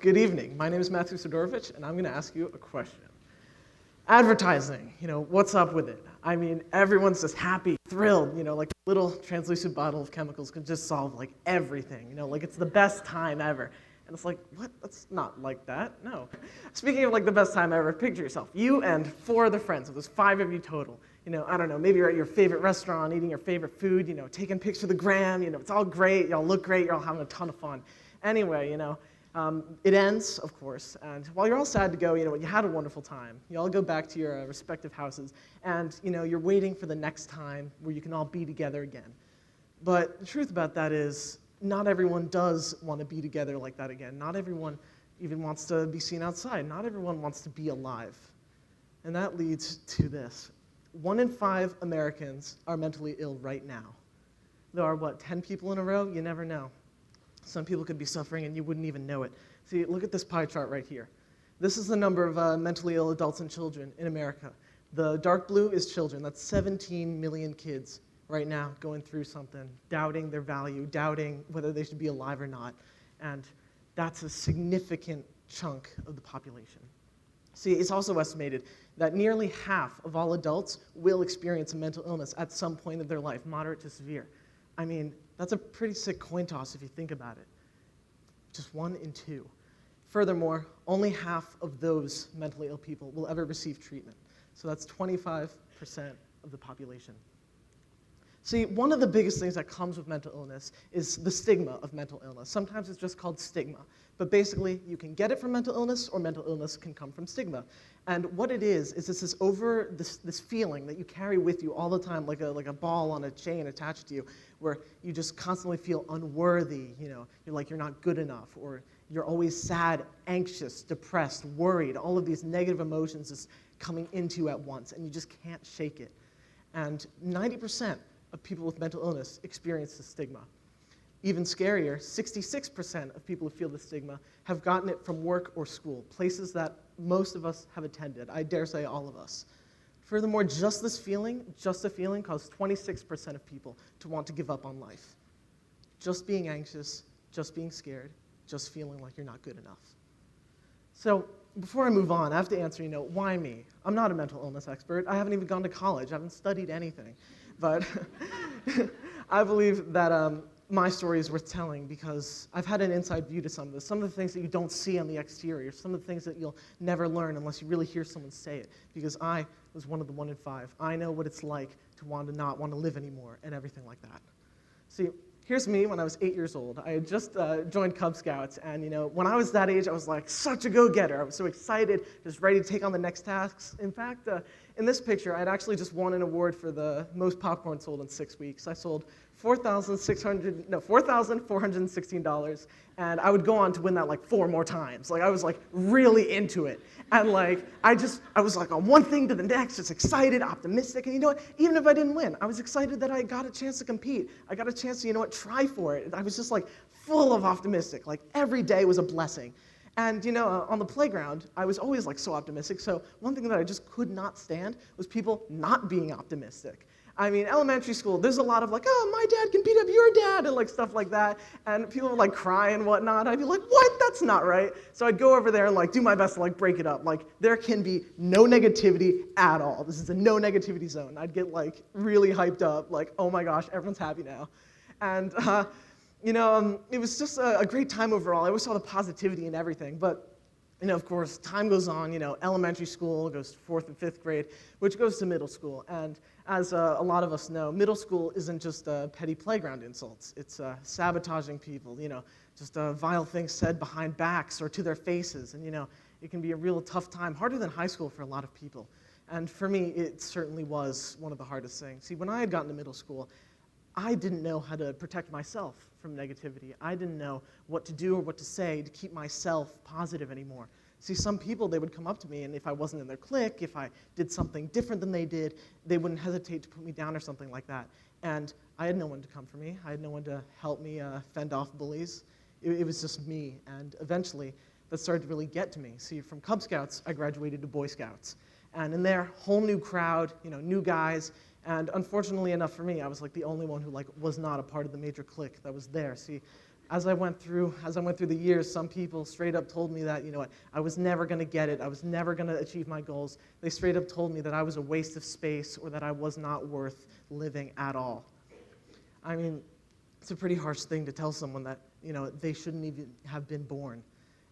good evening. My name is Matthew Sidorovich, and I'm going to ask you a question. Advertising, what's up with it? I mean, everyone's just happy, thrilled, like a little translucent bottle of chemicals can just solve like everything, like it's the best time ever. And it's like, what? That's not like that, no. Speaking of like the best time ever, picture yourself, you and 4 other friends, so there's 5 of you total. I don't know, maybe you're at your favorite restaurant, eating your favorite food, taking pics for the gram, it's all great, y'all look great, you're all having a ton of fun. Anyway, it ends, of course, and while you're all sad to go, you had a wonderful time. You all go back to your respective houses, and you're waiting for the next time where you can all be together again. But the truth about that is, not everyone does want to be together like that again. Not everyone even wants to be seen outside. Not everyone wants to be alive. And that leads to this. 1 in 5 Americans are mentally ill right now. There are, 10 people in a row? You never know. Some people could be suffering and you wouldn't even know it. See, look at this pie chart right here. This is the number of mentally ill adults and children in America. The dark blue is children. That's 17 million kids right now going through something, doubting their value, doubting whether they should be alive or not. And that's a significant chunk of the population. See, it's also estimated that nearly half of all adults will experience a mental illness at some point of their life, moderate to severe. I mean, that's a pretty sick coin toss if you think about it. Just 1 in 2. Furthermore, only half of those mentally ill people will ever receive treatment. So that's 25% of the population. See, one of the biggest things that comes with mental illness is the stigma of mental illness. Sometimes it's just called stigma. But basically, you can get it from mental illness, or mental illness can come from stigma. And what it is this feeling that you carry with you all the time, like a ball on a chain attached to you, where you just constantly feel unworthy, you're like you're not good enough, or you're always sad, anxious, depressed, worried, all of these negative emotions just coming into you at once, and you just can't shake it. And 90% of people with mental illness experience the stigma. Even scarier, 66% of people who feel the stigma have gotten it from work or school, places that most of us have attended, I dare say all of us. Furthermore, just a feeling, caused 26% of people to want to give up on life. Just being anxious, just being scared, just feeling like you're not good enough. So before I move on, I have to answer, why me? I'm not a mental illness expert. I haven't even gone to college. I haven't studied anything. But I believe that my story is worth telling because I've had an inside view to some of this, some of the things that you don't see on the exterior, some of the things that you'll never learn unless you really hear someone say it, because I was one of the 1 in 5. I know what it's like to not want to live anymore and everything like that. See, here's me when I was 8 years old. I had just joined Cub Scouts, and when I was that age, I was like such a go-getter. I was so excited, just ready to take on the next tasks. In fact, in this picture, I'd actually just won an award for the most popcorn sold in 6 weeks. I sold $4,416, and I would go on to win that like 4 more times. Like I was like really into it, and like I was like on one thing to the next, just excited, optimistic, and what? Even if I didn't win, I was excited that I got a chance to compete. I got a chance to try for it. I was just like full of optimistic. Like every day was a blessing. And on the playground, I was always like so optimistic. So one thing that I just could not stand was people not being optimistic. I mean, elementary school, there's a lot of like, oh, my dad can beat up your dad, and like stuff like that. And people would like cry and whatnot. I'd be like, what? That's not right. So I'd go over there and like do my best to like break it up. Like there can be no negativity at all. This is a no negativity zone. I'd get like really hyped up, like, oh my gosh, everyone's happy now. And it was just a great time overall. I always saw the positivity in everything. But of course, time goes on, elementary school goes to 4th and 5th grade, which goes to middle school. And as a lot of us know, middle school isn't just petty playground insults. It's sabotaging people, just vile things said behind backs or to their faces. And, it can be a real tough time, harder than high school for a lot of people. And for me, it certainly was one of the hardest things. See, when I had gotten to middle school, I didn't know how to protect myself from negativity. I didn't know what to do or what to say to keep myself positive anymore. See, some people, they would come up to me, and if I wasn't in their clique, if I did something different than they did, they wouldn't hesitate to put me down or something like that. And I had no one to come for me. I had no one to help me fend off bullies. It was just me, and eventually, that started to really get to me. See, from Cub Scouts, I graduated to Boy Scouts. And in there, whole new crowd, new guys. And unfortunately enough for me, I was like the only one who was not a part of the major clique that was there. See, as I went through the years, some people straight up told me that, I was never going to get it. I was never going to achieve my goals. They straight up told me that I was a waste of space or that I was not worth living at all. I mean, it's a pretty harsh thing to tell someone that, they shouldn't even have been born.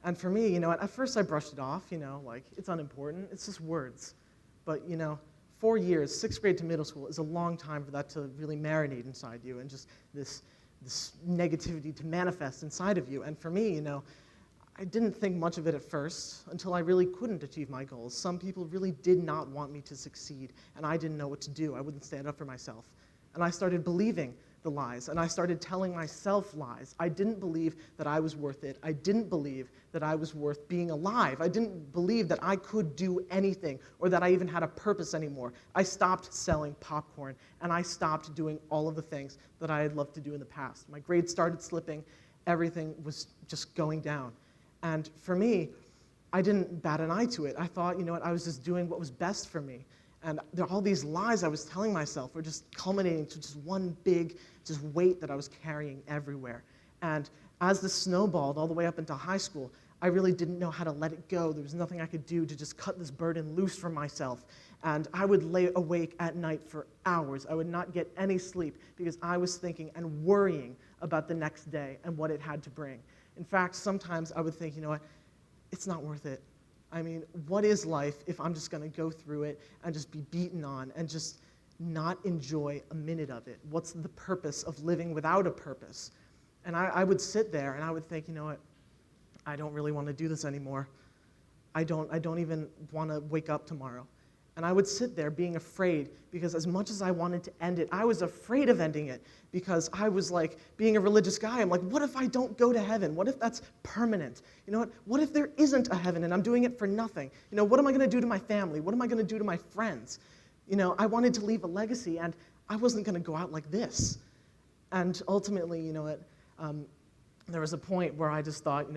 And for me, at first I brushed it off, like it's unimportant. It's just words. But, 4 years, 6th grade to middle school, is a long time for that to really marinate inside you and just this negativity to manifest inside of you. And for me, I didn't think much of it at first until I really couldn't achieve my goals. Some people really did not want me to succeed, and I didn't know what to do. I wouldn't stand up for myself. And I started believing the lies, and I started telling myself lies. I didn't believe that I was worth it. I didn't believe that I was worth being alive. I didn't believe that I could do anything or that I even had a purpose anymore. I stopped selling popcorn, and I stopped doing all of the things that I had loved to do in the past. My grades started slipping. Everything was just going down. And for me, I didn't bat an eye to it. I thought, I was just doing what was best for me. And all these lies I was telling myself were just culminating to just one big weight that I was carrying everywhere. And as this snowballed all the way up into high school, I really didn't know how to let it go. There was nothing I could do to just cut this burden loose from myself. And I would lay awake at night for hours. I would not get any sleep because I was thinking and worrying about the next day and what it had to bring. In fact, sometimes I would think, it's not worth it. I mean, what is life if I'm just going to go through it and just be beaten on and just not enjoy a minute of it? What's the purpose of living without a purpose? And I would sit there and I would think, I don't really want to do this anymore. I don't even want to wake up tomorrow. And I would sit there being afraid because as much as I wanted to end it, I was afraid of ending it because I was like, being a religious guy, I'm like, what if I don't go to heaven? What if that's permanent? What if there isn't a heaven and I'm doing it for nothing? What am I going to do to my family? What am I going to do to my friends? I wanted to leave a legacy and I wasn't going to go out like this. And ultimately, there was a point where I just thought,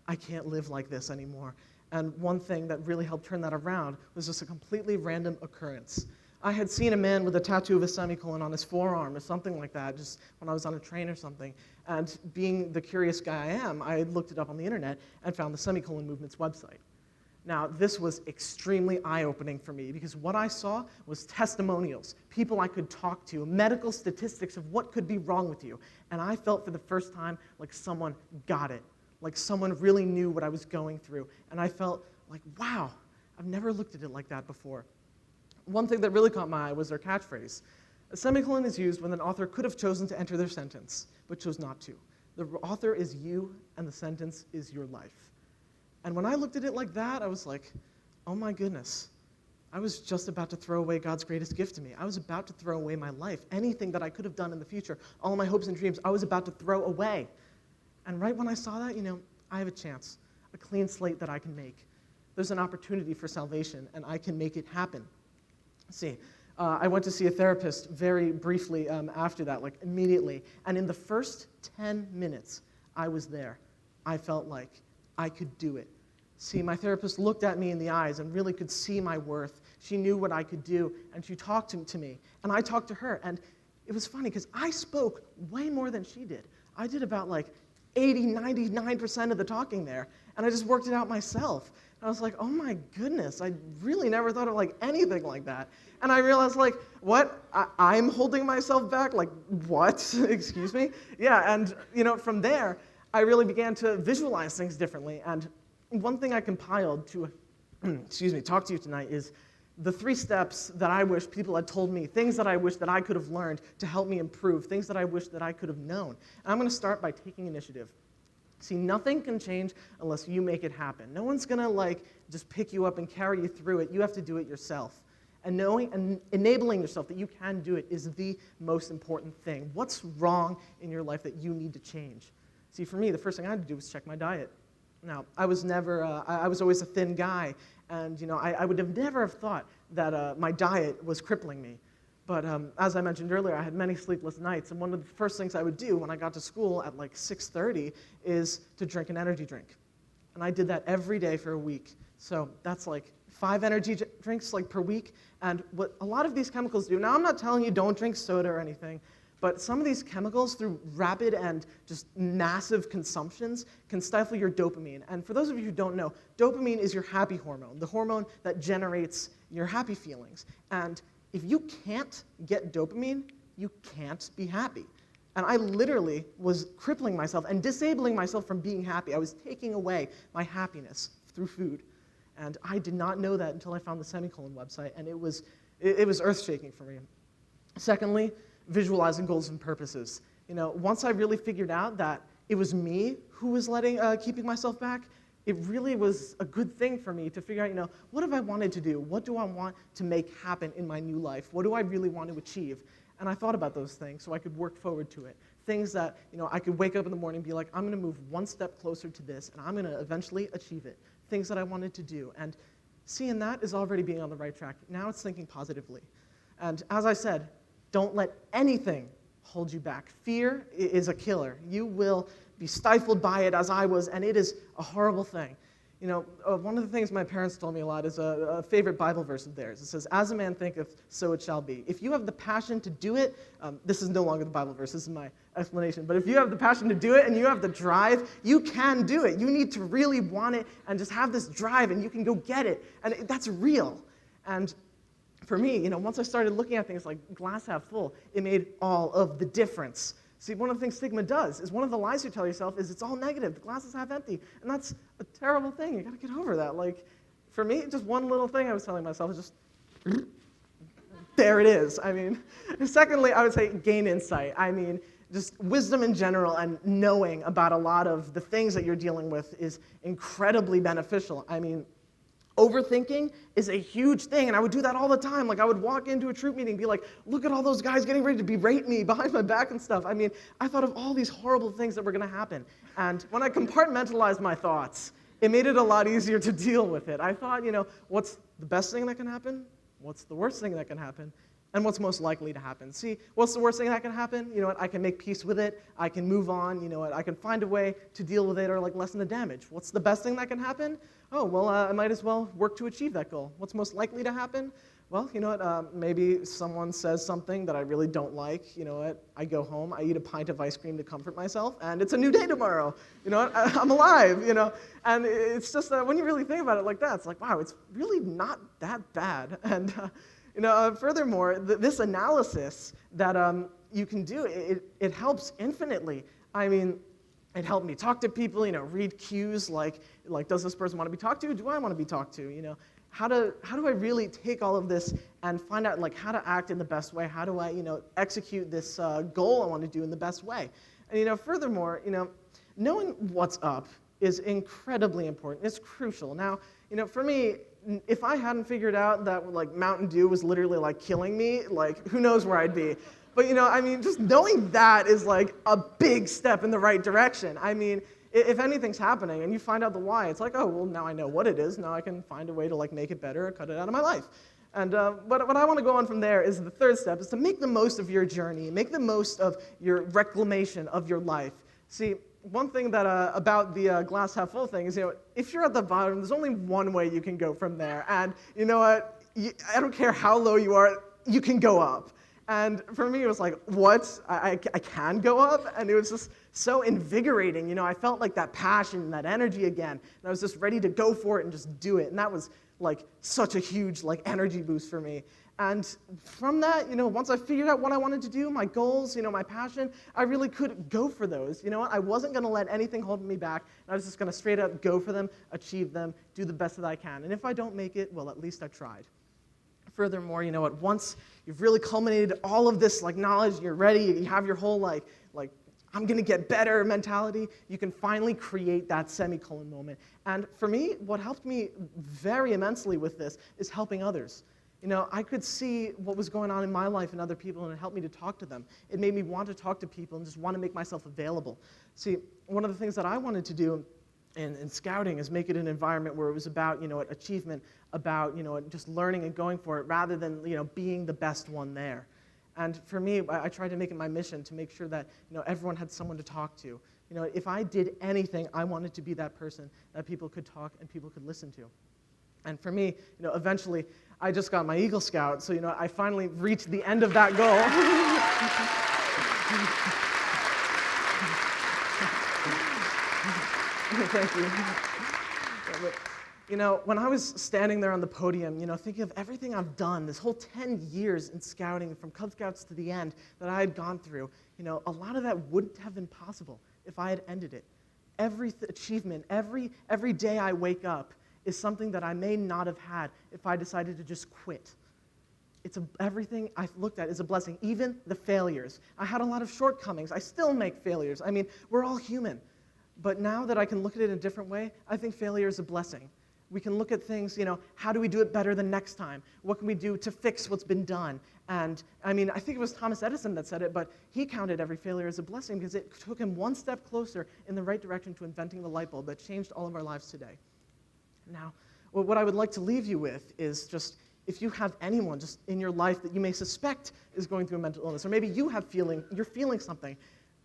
I can't live like this anymore. And one thing that really helped turn that around was just a completely random occurrence. I had seen a man with a tattoo of a semicolon on his forearm or something like that, just when I was on a train or something. And being the curious guy I am, I looked it up on the internet and found the Semicolon Movement's website. Now, this was extremely eye-opening for me because what I saw was testimonials, people I could talk to, medical statistics of what could be wrong with you. And I felt for the first time like someone got it. Like someone really knew what I was going through. And I felt like, wow, I've never looked at it like that before. One thing that really caught my eye was their catchphrase. A semicolon is used when an author could have chosen to enter their sentence, but chose not to. The author is you, and the sentence is your life. And when I looked at it like that, I was like, oh my goodness. I was just about to throw away God's greatest gift to me. I was about to throw away my life. Anything that I could have done in the future, all my hopes and dreams, I was about to throw away. And right when I saw that, I have a chance, a clean slate that I can make. There's an opportunity for salvation, and I can make it happen. See, I went to see a therapist very briefly after that, like immediately. And in the first 10 minutes I was there, I felt like I could do it. See, my therapist looked at me in the eyes and really could see my worth. She knew what I could do, and she talked to me. And I talked to her, and it was funny because I spoke way more than she did. I did about like 80, 99% of the talking there, and I just worked it out myself. And I was like, oh my goodness, I really never thought of like anything like that. And I realized like, what? I'm holding myself back? Like, what? Excuse me? Yeah, and from there, I really began to visualize things differently. And one thing I compiled to, talk to you tonight is the 3 steps that I wish people had told me, things that I wish that I could have learned to help me improve, things that I wish that I could have known. And I'm going to start by taking initiative. See, nothing can change unless you make it happen. No one's going to just pick you up and carry you through it. You have to do it yourself. And knowing and enabling yourself that you can do it is the most important thing. What's wrong in your life that you need to change? See, for me, the first thing I had to do was check my diet. Now, I was always a thin guy, and I would have never have thought that my diet was crippling me. But as I mentioned earlier, I had many sleepless nights, and one of the first things I would do when I got to school at like 6:30 is to drink an energy drink. And I did that every day for a week. So that's like 5 energy drinks per week. And what a lot of these chemicals do, now I'm not telling you don't drink soda or anything, But some of these chemicals, through rapid and just massive consumptions, can stifle your dopamine. And for those of you who don't know, dopamine is your happy hormone, the hormone that generates your happy feelings. And if you can't get dopamine, you can't be happy. And I literally was crippling myself and disabling myself from being happy. I was taking away my happiness through food. And I did not know that until I found the Semicolon website, and it was earth-shaking for me. Secondly, visualizing goals and purposes. Once I really figured out that it was me who was keeping myself back, it really was a good thing for me to figure out, what have I wanted to do? What do I want to make happen in my new life? What do I really want to achieve? And I thought about those things so I could work forward to it. Things that, I could wake up in the morning and be like, I'm going to move one step closer to this, and I'm going to eventually achieve it. Things that I wanted to do. And seeing that is already being on the right track. Now it's thinking positively. And as I said, don't let anything hold you back. Fear is a killer. You will be stifled by it, as I was, and it is a horrible thing. One of the things my parents told me a lot is a favorite Bible verse of theirs. It says, as a man thinketh, so it shall be. If you have the passion to do it, this is no longer the Bible verse, this is my explanation, but if you have the passion to do it and you have the drive, you can do it. You need to really want it and just have this drive, and you can go get it. And that's real. And for me, once I started looking at things like glass half full, it made all of the difference. See, one of the things stigma does is one of the lies you tell yourself is it's all negative. The glass is half empty. And that's a terrible thing. You got to get over that. For me, just one little thing I was telling myself is just, there it is. Secondly, I would say gain insight. Just wisdom in general and knowing about a lot of the things that you're dealing with is incredibly beneficial. Overthinking is a huge thing, and I would do that all the time. I would walk into a troop meeting and be like, look at all those guys getting ready to berate me behind my back and stuff. I thought of all these horrible things that were going to happen. And when I compartmentalized my thoughts, it made it a lot easier to deal with it. I thought, what's the best thing that can happen? What's the worst thing that can happen? And what's most likely to happen? See, what's the worst thing that can happen? I can make peace with it. I can move on. I can find a way to deal with it or lessen the damage. What's the best thing that can happen? Oh, well, I might as well work to achieve that goal. What's most likely to happen? Well, maybe someone says something that I really don't like. I go home, I eat a pint of ice cream to comfort myself, and it's a new day tomorrow. I'm alive, And it's just when you really think about it like that, it's like, wow, it's really not that bad. And furthermore, this analysis that you can do, it helps infinitely. It helped me talk to people, read cues like does this person want to be talked to? Do I want to be talked to? How do I really take all of this and find out how to act in the best way? How do I, execute this goal I want to do in the best way? And furthermore, knowing what's up is incredibly important. It's crucial. Now, for me, if I hadn't figured out that Mountain Dew was literally killing me, who knows where I'd be. But just knowing that is a big step in the right direction. If anything's happening and you find out the why, it's oh, well, now I know what it is. Now I can find a way to make it better or cut it out of my life. And what I want to go on from there is the third step is to make the most of your journey, make the most of your reclamation of your life. See, one thing that about the glass half full thing is, if you're at the bottom, there's only one way you can go from there. And you know what? I don't care how low you are, you can go up. And for me, it was what? I can go up? And it was just so invigorating. I felt that passion, that energy again. And I was just ready to go for it and just do it. And that was such a huge energy boost for me. And from that, once I figured out what I wanted to do, my goals, my passion, I really could go for those. I wasn't going to let anything hold me back. I was just going to straight up go for them, achieve them, do the best that I can. And if I don't make it, well, at least I tried. Furthermore, once you've really culminated all of this knowledge, you're ready, you have your whole I'm going to get better mentality, you can finally create that semicolon moment. And for me, what helped me very immensely with this is helping others. I could see what was going on in my life and other people, and it helped me to talk to them. It made me want to talk to people and just want to make myself available. See, one of the things that I wanted to do in scouting is make it an environment where it was about, achievement, about, just learning and going for it, rather than, being the best one there. And for me, I tried to make it my mission to make sure that, everyone had someone to talk to. If I did anything, I wanted to be that person that people could talk and people could listen to. And for me, eventually, I just got my Eagle Scout, so, I finally reached the end of that goal. Thank you. Yeah, but, when I was standing there on the podium, thinking of everything I've done, this whole 10 years in scouting, from Cub Scouts to the end, that I had gone through, a lot of that wouldn't have been possible if I had ended it. Every achievement, every day I wake up is something that I may not have had if I decided to just quit. Everything I've looked at is a blessing, even the failures. I had a lot of shortcomings. I still make failures. I mean, we're all human. But now that I can look at it in a different way, I think failure is a blessing. We can look at things, how do we do it better the next time? What can we do to fix what's been done? And I think it was Thomas Edison that said it, but he counted every failure as a blessing because it took him one step closer in the right direction to inventing the light bulb that changed all of our lives today. Now, what I would like to leave you with is just, if you have anyone just in your life that you may suspect is going through a mental illness, or maybe you're feeling something,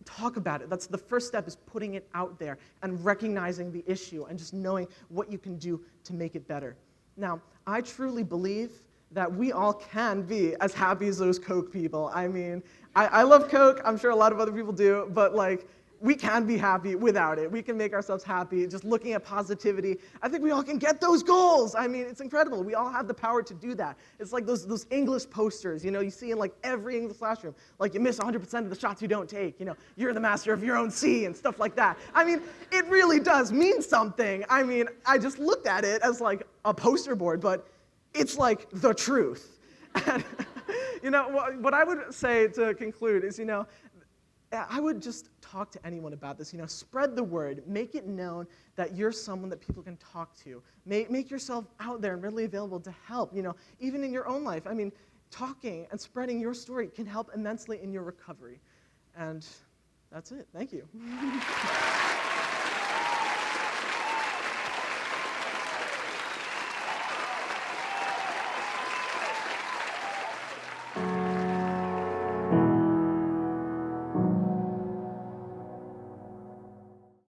talk about it. That's the first step, is putting it out there and recognizing the issue and just knowing what you can do to make it better. Now, I truly believe that we all can be as happy as those Coke people. I mean, I love Coke. I'm sure a lot of other people do, but we can be happy without it. We can make ourselves happy just looking at positivity. I think we all can get those goals. I mean, it's incredible. We all have the power to do that. It's like those English posters, you see in every English classroom. You miss 100% of the shots you don't take. You're the master of your own sea and stuff like that. I mean, it really does mean something. I mean, I just looked at it as a poster board, but it's the truth. And, what I would say to conclude is, I would just talk to anyone about this. Spread the word. Make it known that you're someone that people can talk to. Make yourself out there and readily available to help. Even in your own life. I mean, talking and spreading your story can help immensely in your recovery. And that's it. Thank you.